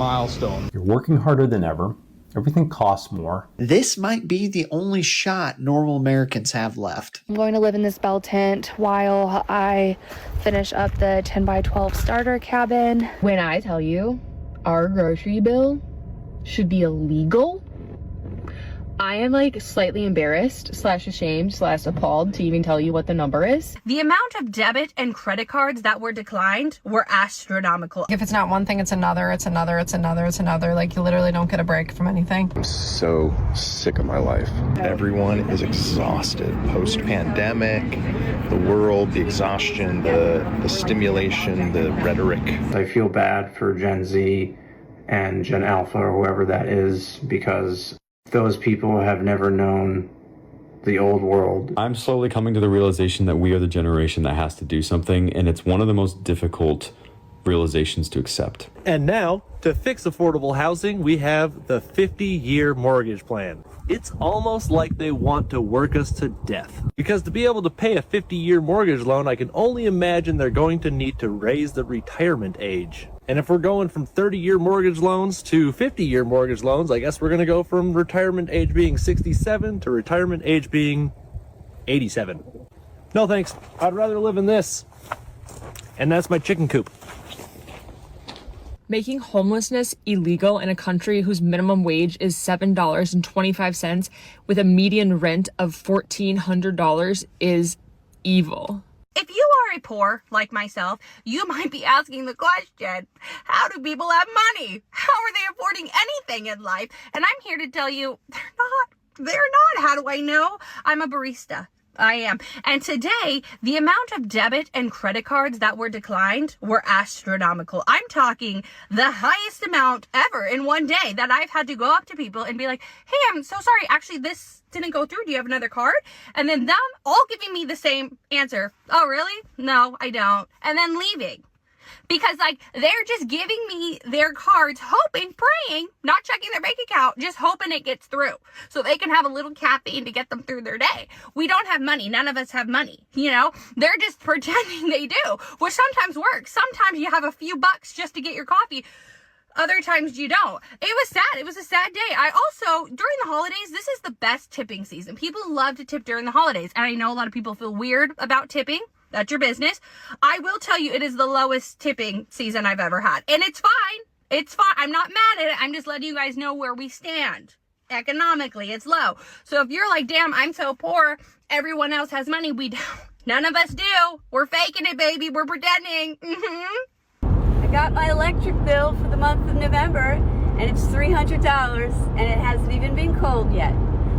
milestone. You're working harder than ever. Everything costs more. This might be the only shot normal Americans have left. I'm going to live in this bell tent while I finish up the 10 by 12 starter cabin. When I tell you our grocery bill should be illegal, I am like slightly embarrassed / ashamed / appalled to even tell you what the number is. The amount of debit and credit cards that were declined were astronomical. If it's not one thing, it's another, it's another, it's another, it's another. Like, you literally don't get a break from anything. I'm so sick of my life. Everyone is exhausted. Post-pandemic, the world, the exhaustion, the stimulation, the rhetoric. I feel bad for Gen Z and Gen Alpha or whoever that is, because those people have never known the old world. I'm slowly coming to the realization that we are the generation that has to do something, and it's one of the most difficult realizations to accept. And now, to fix affordable housing, we have the 50-year mortgage plan. It's almost like they want to work us to death. Because to be able to pay a 50-year mortgage loan, I can only imagine they're going to need to raise the retirement age. And if we're going from 30-year mortgage loans to 50-year mortgage loans, I guess we're going to go from retirement age being 67 to retirement age being 87. No thanks. I'd rather live in this. And that's my chicken coop. Making homelessness illegal in a country whose minimum wage is $7.25 with a median rent of $1,400 is evil. If you are a poor, like myself, you might be asking the question, how do people have money? How are they affording anything in life? And I'm here to tell you, they're not. How do I know? I'm a barista. I am. And today, the amount of debit and credit cards that were declined were astronomical. I'm talking the highest amount ever in one day that I've had to go up to people and be like, hey, I'm so sorry. Actually, this didn't go through. Do you have another card? And then them all giving me the same answer. Oh, really? No, I don't. And then leaving. Because, like, they're just giving me their cards, hoping, praying, not checking their bank account, just hoping it gets through so they can have a little caffeine to get them through their day. We don't have money. None of us have money, you know? They're just pretending they do, which sometimes works. Sometimes you have a few bucks just to get your coffee. Other times you don't. It was sad. It was a sad day. I also, during the holidays, this is the best tipping season. People love to tip during the holidays. And I know a lot of people feel weird about tipping. That's your business. I will tell you, it is the lowest tipping season I've ever had. And it's fine. It's fine. I'm not mad at it. I'm just letting you guys know where we stand. Economically, it's low. So if you're like, damn, I'm so poor, everyone else has money. We don't. None of us do. We're faking it, baby. We're pretending. I got my electric bill for the month of November, and it's $300, and it hasn't even been cold yet.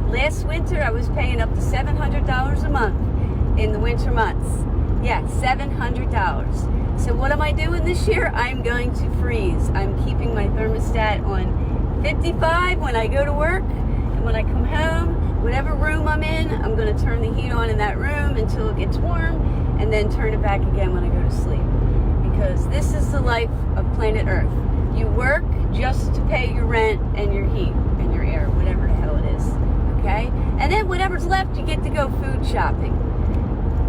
Last winter, I was paying up to $700 a month in the winter months. Yeah, $700. So what am I doing this year? I'm going to freeze. I'm keeping my thermostat on 55 when I go to work, and when I come home, whatever room I'm in, I'm going to turn the heat on in that room until it gets warm, and then turn it back again when I go to sleep. Because this is the life of planet Earth. You work just to pay your rent and your heat and your air, whatever the hell it is, okay? And then whatever's left, you get to go food shopping.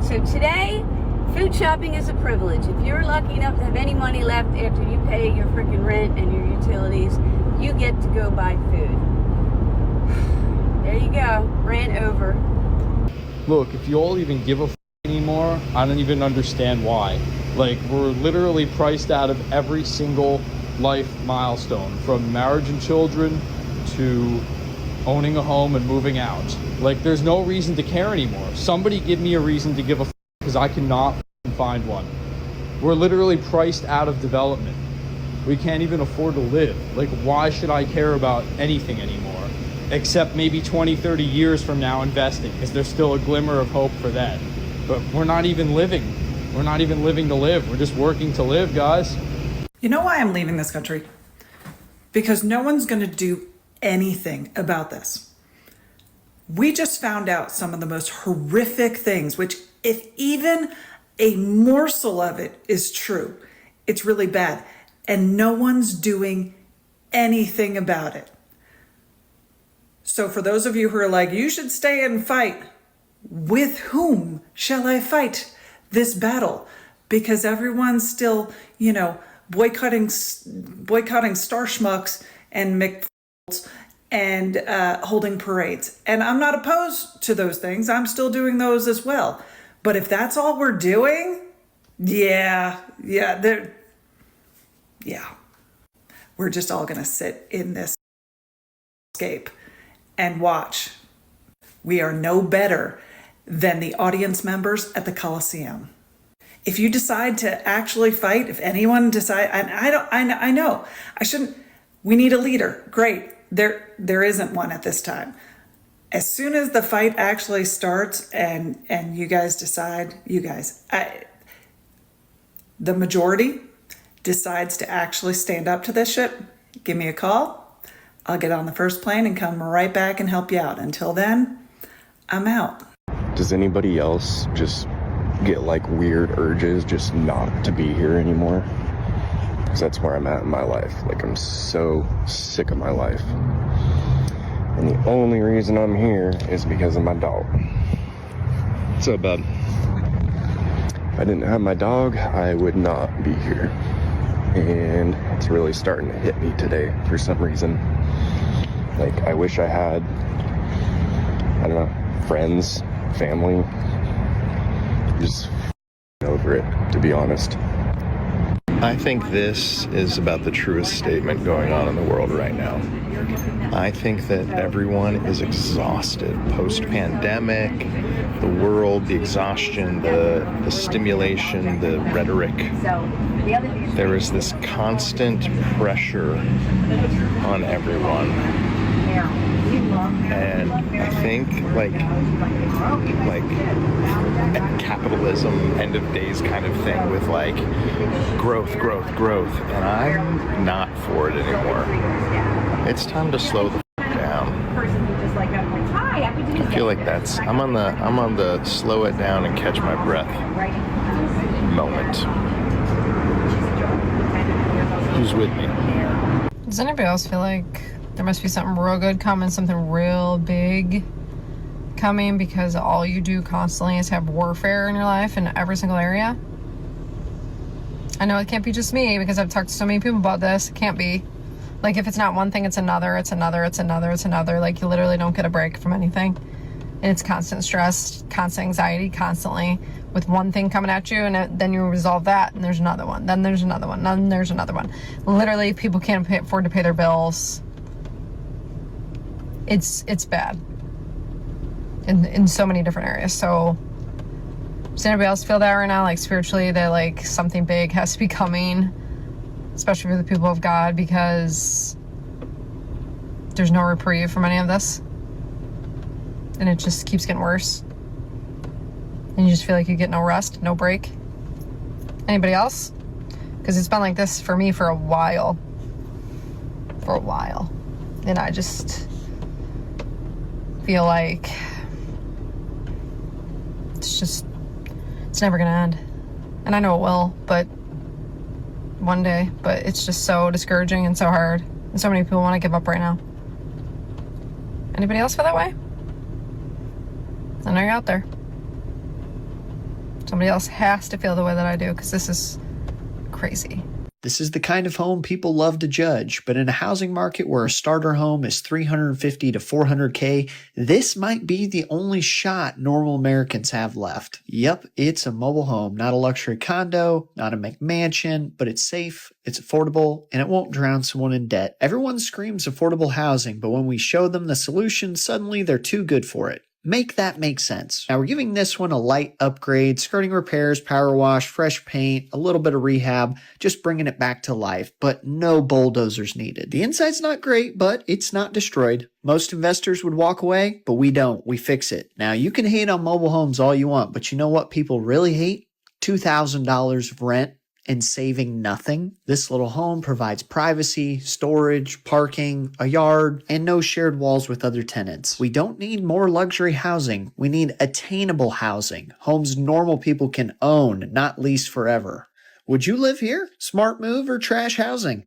So today, food shopping is a privilege. If you're lucky enough to have any money left after you pay your freaking rent and your utilities, you get to go buy food. There you go, rant over. Look, if you all even give a anymore, I don't even understand why. Like, we're literally priced out of every single life milestone, from marriage and children to owning a home and moving out. Like, there's no reason to care anymore. Somebody give me a reason to give a because I cannot find one. We're literally priced out of development. We can't even afford to live. Like, why should I care about anything anymore? Except maybe 20, 30 years from now investing, because there's still a glimmer of hope for that. But we're not even living. We're not even living to live. We're just working to live, guys. You know why I'm leaving this country? Because no one's going to do anything about this. We just found out some of the most horrific things, which if even a morsel of it is true, it's really bad. And no one's doing anything about it. So for those of you who are like, you should stay and fight, with whom shall I fight this battle? Because everyone's still, boycotting Star Schmucks and McDonald's and holding parades. And I'm not opposed to those things. I'm still doing those as well. But if that's all we're doing, yeah, we're just all going to sit in this escape and watch. We are no better than the audience members at the Coliseum. If you decide to actually fight, if anyone decide, and I know, I shouldn't, we need a leader. Great. There isn't one at this time. As soon as the fight actually starts and you guys decide, the majority decides to actually stand up to this shit, give me a call. I'll get on the first plane and come right back and help you out. Until then, I'm out. Does anybody else just get like weird urges just not to be here anymore? Because that's where I'm at in my life. Like, I'm so sick of my life. And the only reason I'm here is because of my dog. What's up, bud? If I didn't have my dog, I would not be here. And it's really starting to hit me today for some reason. Like, I wish I had, I don't know, friends, family. Just over it, to be honest. I think this is about the truest statement going on in the world right now. I think that everyone is exhausted post-pandemic, the world, the exhaustion, the stimulation, the rhetoric. There is this constant pressure on everyone. And I think like capitalism, end of days kind of thing with like growth. And I'm not for it anymore. It's time to slow the down. I feel like I'm on the slow it down and catch my breath moment. Who's with me? Does anybody else feel like there must be something real good coming, something real big coming, because all you do constantly is have warfare in your life in every single area? I know it can't be just me, because I've talked to so many people about this. It can't be. Like, if it's not one thing, it's another. Like, you literally don't get a break from anything. And it's constant stress, constant anxiety, constantly with one thing coming at you, and then you resolve that, and there's another one. Then there's another one. Then there's another one. Literally, people can't afford to pay their bills. It's bad in so many different areas. So does anybody else feel that right now? Like, spiritually, that like something big has to be coming, especially for the people of God, because there's no reprieve from any of this, and it just keeps getting worse, and you just feel like you get no rest, no break. Anybody else? Because it's been like this for me for a while, and I just feel like it's never gonna end. And I know it will, but one day, but it's just so discouraging and so hard, and so many people want to give up right now. Anybody else feel that way? I know you're out there. Somebody else has to feel the way that I do, because this is crazy. This is the kind of home people love to judge, but in a housing market where a starter home is $350 to $400K, this might be the only shot normal Americans have left. Yep, it's a mobile home, not a luxury condo, not a McMansion, but it's safe, it's affordable, and it won't drown someone in debt. Everyone screams affordable housing, but when we show them the solution, suddenly they're too good for it. Make that make sense. Now, we're giving this one a light upgrade, skirting repairs, power wash, fresh paint, a little bit of rehab, just bringing it back to life, but no bulldozers needed. The inside's not great, but it's not destroyed. Most investors would walk away, but we don't. We fix it. Now, you can hate on mobile homes all you want, but you know what people really hate? $2,000 of rent and saving nothing. This little home provides privacy, storage, parking, a yard, and no shared walls with other tenants. We don't need more luxury housing. We need attainable housing. Homes normal people can own, not lease forever. Would you live here? Smart move or trash housing?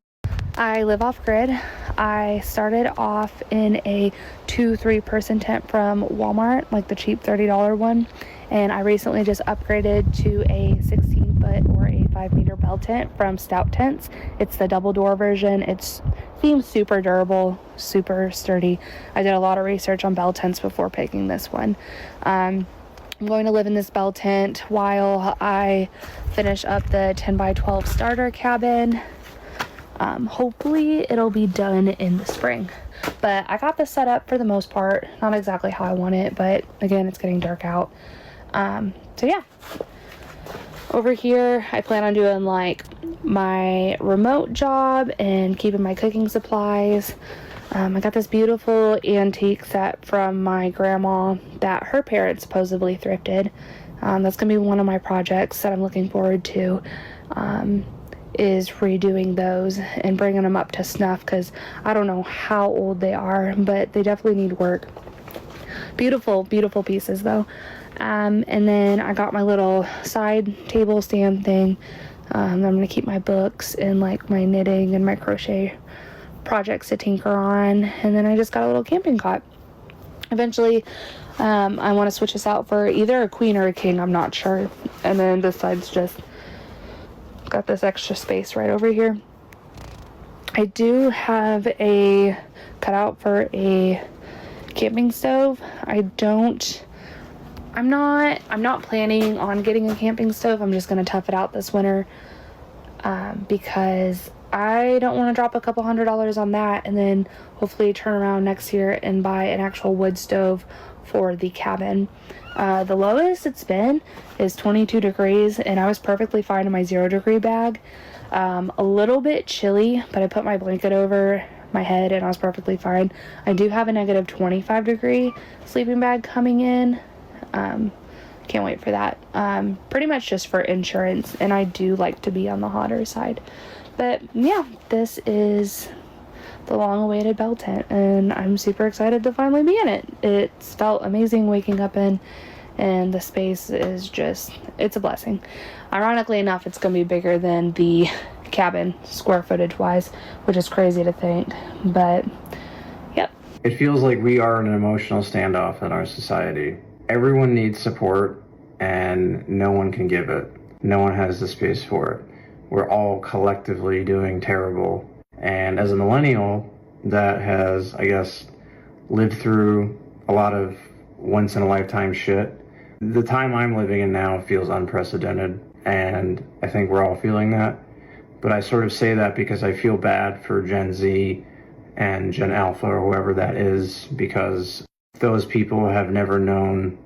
I live off grid. I started off in a 2-3 person tent from Walmart, like the cheap $30 one. and I recently just upgraded to a 16-foot or a 5-meter bell tent from Stout Tents. It's the double door version. It seems super durable, super sturdy. I did a lot of research on bell tents before picking this one. I'm going to live in this bell tent while I finish up the 10x12 starter cabin. Hopefully it'll be done in the spring, but I got this set up for the most part, not exactly how I want it, but again, it's getting dark out. So yeah, over here I plan on doing like my remote job and keeping my cooking supplies. I got this beautiful antique set from my grandma that her parents supposedly thrifted. That's gonna be one of my projects that I'm looking forward to, is redoing those and bringing them up to snuff, because I don't know how old they are, but they definitely need work. Beautiful, beautiful pieces though. And then I got my little side table stand thing. I'm gonna keep my books and like my knitting and my crochet projects to tinker on. And then I just got a little camping cot. Eventually I want to switch this out for either a queen or a king, I'm not sure. And then this side's just got this extra space right over here. I do have a cutout for a camping stove. I'm not planning on getting a camping stove. I'm just going to tough it out this winter, because I don't want to drop a couple $100s on that and then hopefully turn around next year and buy an actual wood stove for the cabin. The lowest it's been is 22 degrees, and I was perfectly fine in my 0-degree bag. A little bit chilly, but I put my blanket over my head and I was perfectly fine. I do have a negative 25-degree sleeping bag coming in. Can't wait for that. Pretty much just for insurance, and I do like to be on the hotter side. But yeah, this is the long-awaited bell tent, and I'm super excited to finally be in it. It's felt amazing waking up in, and the space is just, it's a blessing. Ironically enough, it's gonna be bigger than the cabin square footage wise, which is crazy to think, but yep. It feels like we are in an emotional standoff in our society. Everyone needs support and no one can give it. No one has the space for it. We're all collectively doing terrible. And as a millennial that has, I guess, lived through a lot of once-in-a-lifetime shit, the time I'm living in now feels unprecedented, and I think we're all feeling that. But I sort of say that because I feel bad for Gen Z and Gen Alpha or whoever that is, because those people have never known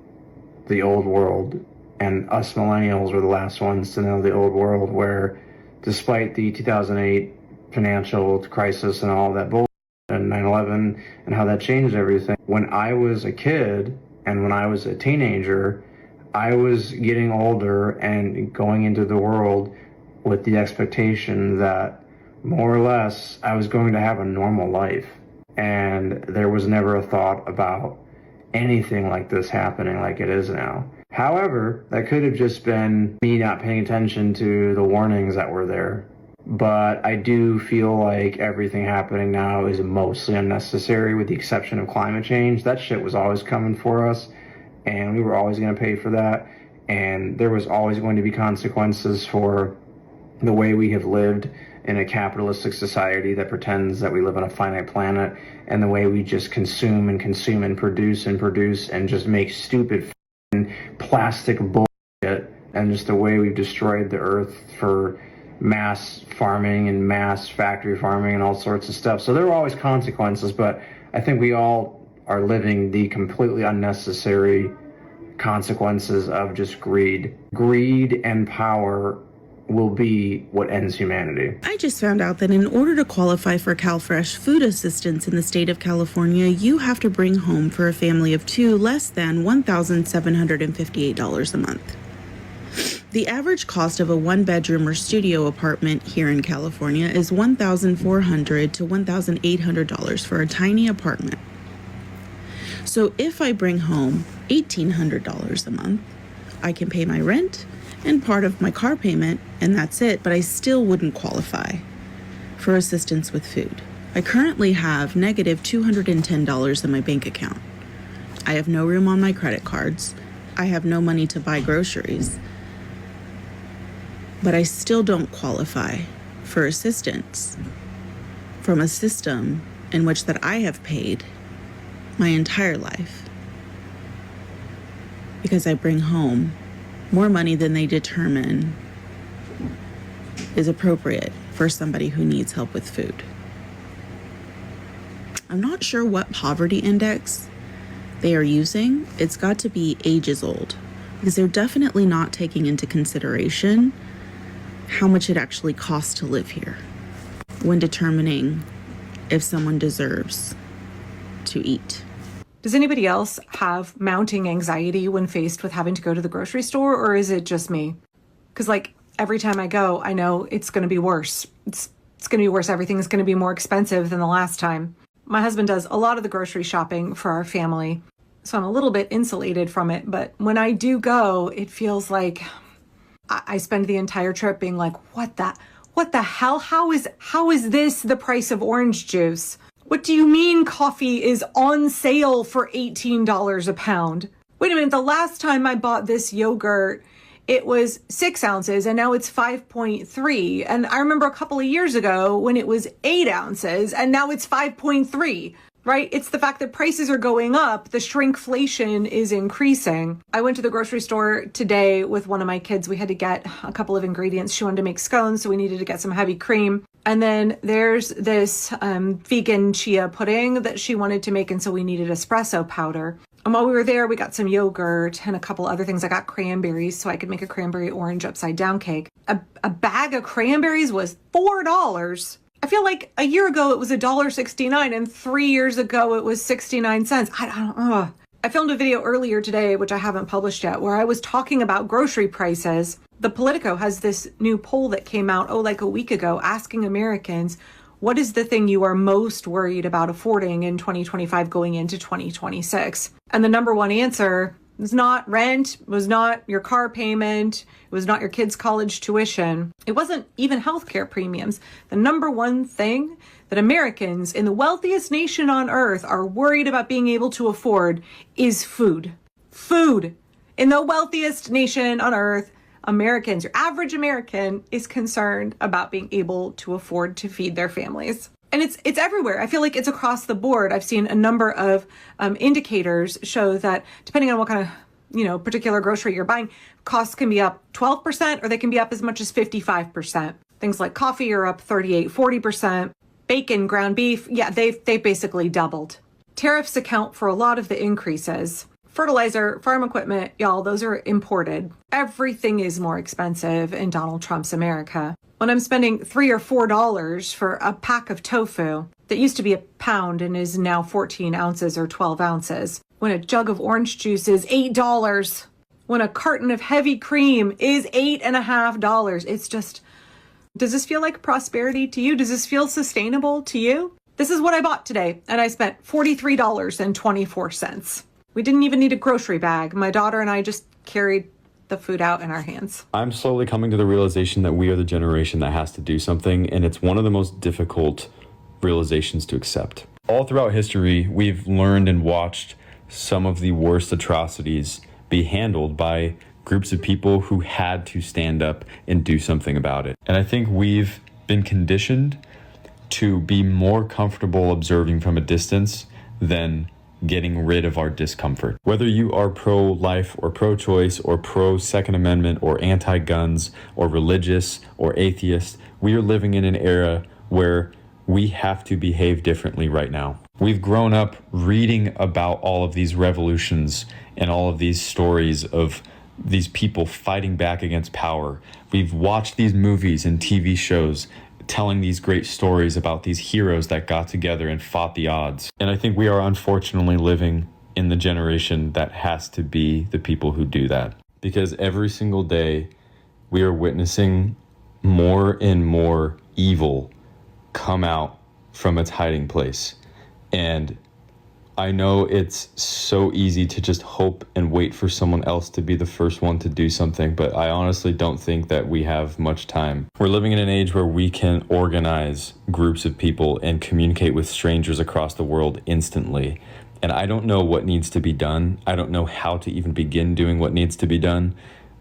the old world, and us millennials were the last ones to know the old world, where despite the 2008 financial crisis and all that bullshit and 9/11 and how that changed everything, when I was a kid and when I was a teenager, I was getting older and going into the world with the expectation that more or less I was going to have a normal life, and there was never a thought about anything like this happening like it is now. However, that could have just been me not paying attention to the warnings that were there. But I do feel like everything happening now is mostly unnecessary, with the exception of climate change. That shit was always coming for us, and we were always going to pay for that. And there was always going to be consequences for the way we have lived in a capitalistic society that pretends that we live on a finite planet, and the way we just consume and consume and produce and just make stupid plastic bullshit, and just the way we've destroyed the earth for mass farming and mass factory farming and all sorts of stuff. So there are always consequences, but I think we all are living the completely unnecessary consequences of just greed. Greed and power will be what ends humanity. I just found out that in order to qualify for CalFresh food assistance in the state of California, you have to bring home for a family of two less than $1,758 a month. The average cost of a one-bedroom or studio apartment here in California is $1,400 to $1,800 for a tiny apartment. So if I bring home $1,800 a month, I can pay my rent and part of my car payment, and that's it, but I still wouldn't qualify for assistance with food. I currently have negative $210 in my bank account. I have no room on my credit cards, I have no money to buy groceries. But I still don't qualify for assistance from a system in which that I have paid my entire life, because I bring home more money than they determine is appropriate for somebody who needs help with food. I'm not sure what poverty index they are using. It's got to be ages old, because they're definitely not taking into consideration how much it actually costs to live here when determining if someone deserves to eat. Does anybody else have mounting anxiety when faced with having to go to the grocery store, or is it just me? Because like every time I go, I know it's going to be worse. It's going to be worse. Everything's going to be more expensive than the last time. My husband does a lot of the grocery shopping for our family, so I'm a little bit insulated from it. But when I do go, it feels like I spend the entire trip being like, what the hell? How is this the price of orange juice? What do you mean coffee is on sale for $18 a pound? Wait a minute, the last time I bought this yogurt, it was 6 ounces and now it's 5.3. And I remember a couple of years ago when it was 8 ounces and now it's 5.3. Right? It's the fact that prices are going up. The shrinkflation is increasing. I went to the grocery store today with one of my kids. We had to get a couple of ingredients. She wanted to make scones, so we needed to get some heavy cream. And then there's this vegan chia pudding that she wanted to make, and so we needed espresso powder. And while we were there, we got some yogurt and a couple other things. I got cranberries so I could make a cranberry orange upside down cake. A bag of cranberries was $4. I feel like a year ago it was $1.69 and 3 years ago it was 69 cents. I filmed a video earlier today, which I haven't published yet, where I was talking about grocery prices. The Politico has this new poll that came out, like a week ago, asking Americans, what is the thing you are most worried about affording in 2025 going into 2026? And the number one answer was not rent, was not your car payment, it was not your kids' college tuition. It wasn't even healthcare premiums. The number one thing that Americans in the wealthiest nation on earth are worried about being able to afford is food. Food. In the wealthiest nation on earth, Americans, your average American, is concerned about being able to afford to feed their families. And it's everywhere. I feel like it's across the board. I've seen a number of indicators show that depending on what kind of particular grocery you're buying, costs can be up 12% or they can be up as much as 55%. Things like coffee are up 38, 40%. Bacon, ground beef, they basically doubled. Tariffs account for a lot of the increases. Fertilizer, farm equipment, y'all, those are imported. Everything is more expensive in Donald Trump's America. When I'm spending $3 or $4 for a pack of tofu that used to be a pound and is now 14 ounces or 12 ounces, when a jug of orange juice is $8, when a carton of heavy cream is $8.50, it's just, does this feel like prosperity to you? Does this feel sustainable to you? This is what I bought today, and I spent $43.24. We didn't even need a grocery bag. My daughter and I just carried the food out in our hands. I'm slowly coming to the realization that we are the generation that has to do something, and it's one of the most difficult realizations to accept. All throughout history, we've learned and watched some of the worst atrocities be handled by groups of people who had to stand up and do something about it. And I think we've been conditioned to be more comfortable observing from a distance than getting rid of our discomfort. Whether you are pro-life or pro-choice or pro-Second Amendment or anti-guns or religious or atheist, we are living in an era where we have to behave differently right now. We've grown up reading about all of these revolutions and all of these stories of these people fighting back against power. We've watched these movies and TV shows telling these great stories about these heroes that got together and fought the odds. And I think we are unfortunately living in the generation that has to be the people who do that. Because every single day we are witnessing more and more evil come out from its hiding place. And I know it's so easy to just hope and wait for someone else to be the first one to do something, but I honestly don't think that we have much time. We're living in an age where we can organize groups of people and communicate with strangers across the world instantly. And I don't know what needs to be done. I don't know how to even begin doing what needs to be done,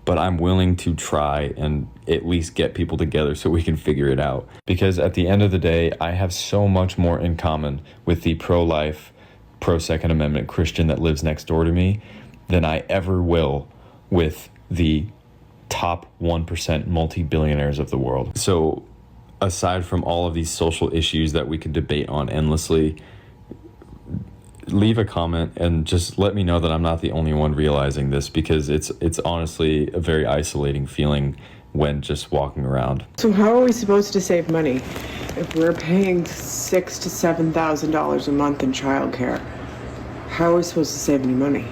but I'm willing to try and at least get people together so we can figure it out. Because at the end of the day, I have so much more in common with the pro-life, pro-Second Amendment Christian that lives next door to me than I ever will with the top 1% multi-billionaires of the world. So aside from all of these social issues that we could debate on endlessly, leave a comment and just let me know that I'm not the only one realizing this, because it's honestly a very isolating feeling when just walking around. So how are we supposed to save money if we're paying $6,000 to $7,000 a month in childcare? How are we supposed to save any money?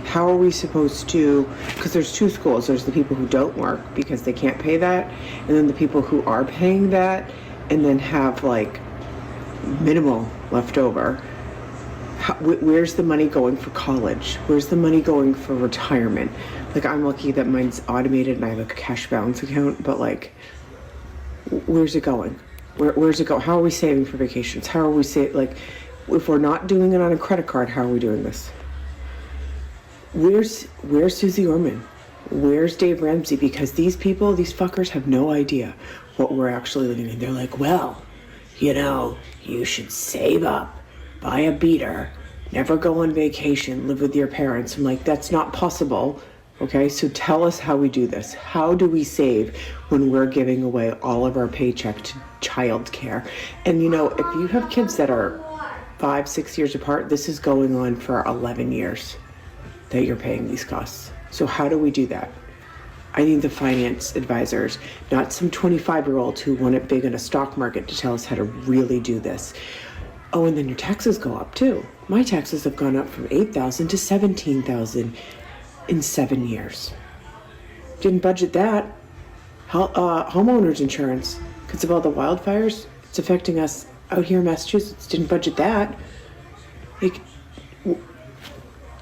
How are we supposed to, because there's two schools. There's the people who don't work because they can't pay that, and then the people who are paying that and then have like minimal left over. Where's the money going for college? Where's the money going for retirement? Like, I'm lucky that mine's automated and I have a cash balance account, but like, where's it going? Where's it go? How are we saving for vacations? How are we like, if we're not doing it on a credit card, how are we doing this? Where's Susie Orman? Where's Dave Ramsey? Because these people, these fuckers have no idea what we're actually living in. They're like, well, you know, you should save up, buy a beater, never go on vacation, live with your parents. I'm like, that's not possible. Okay, so tell us how we do this. How do we save when we're giving away all of our paycheck to childcare? And you know, if you have kids that are 5, 6 years apart, this is going on for 11 years that you're paying these costs. So how do we do that? I need the finance advisors, not some 25-year-olds who want it big in a stock market, to tell us how to really do this. Oh, and then your taxes go up too. My taxes have gone up from $8,000 to $17,000 in 7 years. Didn't budget that. Homeowners insurance, because of all the wildfires, it's affecting us out here in Massachusetts. Didn't budget that. Like,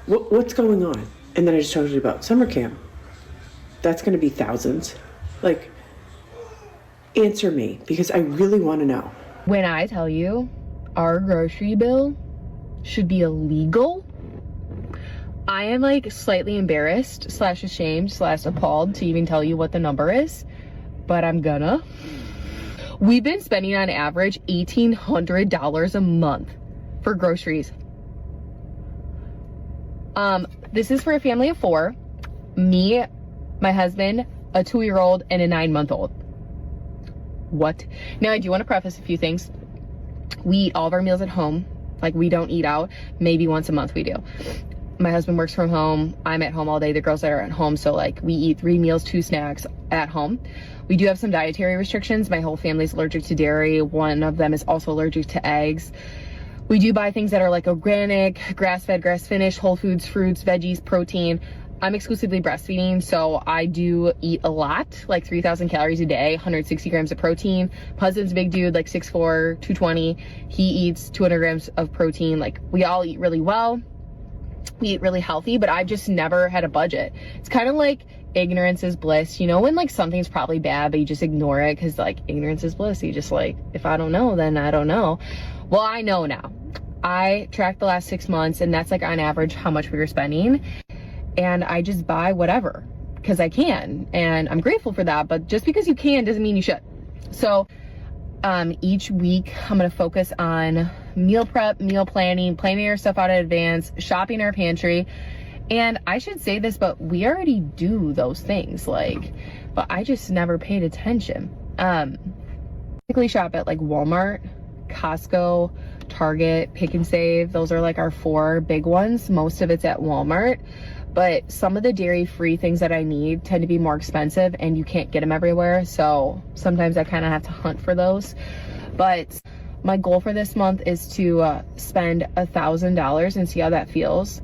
what's going on? And then I just told you about summer camp. That's going to be thousands. Like, answer me, because I really want to know. When I tell you our grocery bill should be illegal, I am like slightly embarrassed / ashamed / appalled to even tell you what the number is, but I'm gonna. We've been spending on average $1,800 a month for groceries. This is for a family of 4, me, my husband, a 2-year-old, and a 9-month-old. What? Now, I do want to preface a few things. We eat all of our meals at home. Like, we don't eat out. Maybe once a month we do. My husband works from home. I'm at home all day. The girls are at home. So like, we eat 3 meals, 2 snacks at home. We do have some dietary restrictions. My whole family's allergic to dairy. One of them is also allergic to eggs. We do buy things that are like organic, grass-fed, grass-finished, whole foods, fruits, veggies, protein. I'm exclusively breastfeeding, so I do eat a lot, like 3,000 calories a day, 160 grams of protein. My husband's a big dude, like 6'4", 220. He eats 200 grams of protein. Like, we all eat really well. We eat really healthy, but I've just never had a budget. It's kind of like ignorance is bliss. You know, when like something's probably bad, but you just ignore it because like ignorance is bliss. You just like, if I don't know, then I don't know. Well, I know now. I tracked the last 6 months, and that's like on average how much we were spending. And I just buy whatever because I can, and I'm grateful for that. But just because you can doesn't mean you should. So each week I'm going to focus on meal prep, meal planning, planning our stuff out in advance, shopping our pantry. And I should say this, but we already do those things, like, but I just never paid attention. Typically shop at like Walmart, Costco, Target, Pick and Save. Those are like our 4 big ones. Most of it's at Walmart. But some of the dairy-free things that I need tend to be more expensive, and you can't get them everywhere. So sometimes I kind of have to hunt for those. But my goal for this month is to spend $1,000 and see how that feels.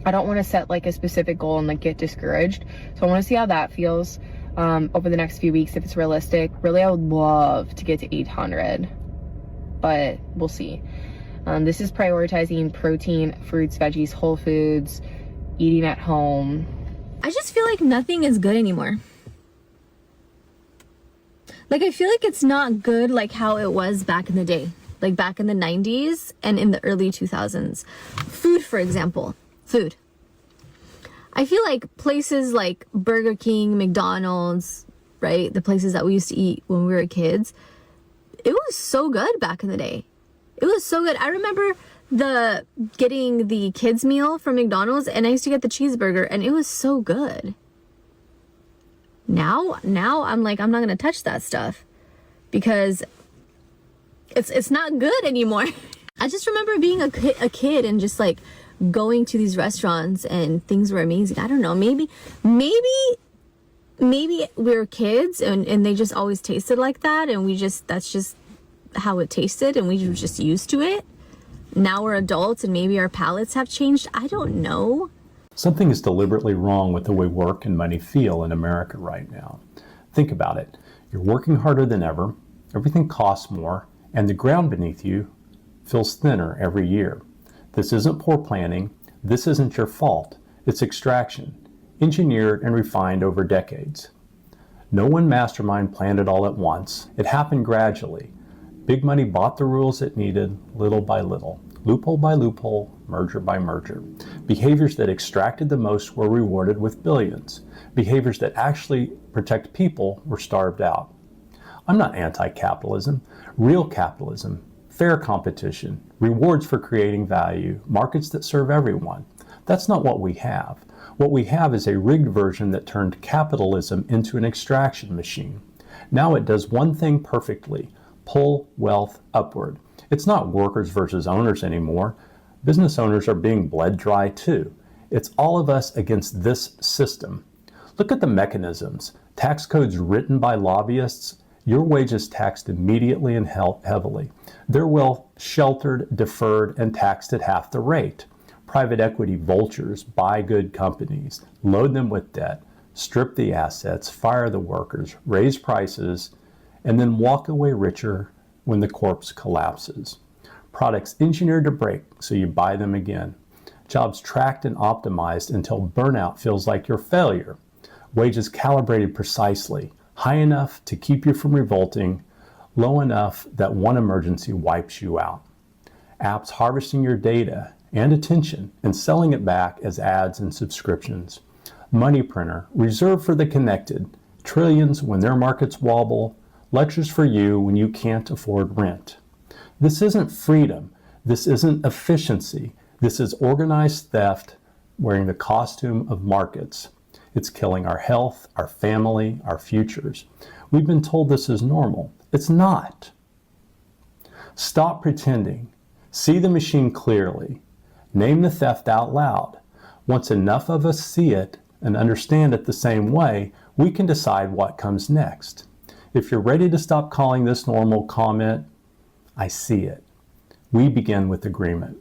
I don't want to set like a specific goal and like get discouraged. So I want to see how that feels over the next few weeks, if it's realistic. Really, I would love to get to 800, but we'll see. This is prioritizing protein, fruits, veggies, whole foods, eating at home. I just feel like nothing is good anymore. Like, I feel like it's not good like how it was back in the day. like back in the 90s and in the early 2000s. Food, for example. Food. I feel like places like Burger King, McDonald's, right? The places that we used to eat when we were kids. It was so good back in the day. It was so good. I remember getting the kids meal from McDonald's, and I used to get the cheeseburger, and it was so good. Now I'm like, I'm not gonna touch that stuff because it's not good anymore. I just remember being a kid and just like going to these restaurants and things were amazing. I don't know, maybe we were kids and they just always tasted like that, and that's just how it tasted, and we were just used to it. Now we're adults and maybe our palates have changed. I don't know. Something is deliberately wrong with the way work and money feel in America right now. Think about it. You're working harder than ever, everything costs more, and the ground beneath you feels thinner every year. This isn't poor planning. This isn't your fault. It's extraction, engineered and refined over decades. No one mastermind planned it all at once. It happened gradually. Big money bought the rules it needed, little by little, loophole by loophole, merger by merger. Behaviors that extracted the most were rewarded with billions. Behaviors that actually protect people were starved out. I'm not anti-capitalism. Real capitalism, fair competition, rewards for creating value, markets that serve everyone. That's not what we have. What we have is a rigged version that turned capitalism into an extraction machine. Now it does one thing perfectly: pull wealth upward. It's not workers versus owners anymore. Business owners are being bled dry too. It's all of us against this system. Look at the mechanisms. Tax codes written by lobbyists, your wages taxed immediately and heavily. Their wealth sheltered, deferred, and taxed at half the rate. Private equity vultures buy good companies, load them with debt, strip the assets, fire the workers, raise prices, and then walk away richer when the corpse collapses. Products engineered to break so you buy them again. Jobs tracked and optimized until burnout feels like your failure. Wages calibrated precisely, high enough to keep you from revolting, low enough that one emergency wipes you out. Apps harvesting your data and attention and selling it back as ads and subscriptions. Money printer, reserved for the connected. Trillions when their markets wobble. Lectures for you when you can't afford rent. This isn't freedom. This isn't efficiency. This is organized theft wearing the costume of markets. It's killing our health, our family, our futures. We've been told this is normal. It's not. Stop pretending. See the machine clearly. Name the theft out loud. Once enough of us see it and understand it the same way, we can decide what comes next. If you're ready to stop calling this normal, comment, "I see it." We begin with agreement.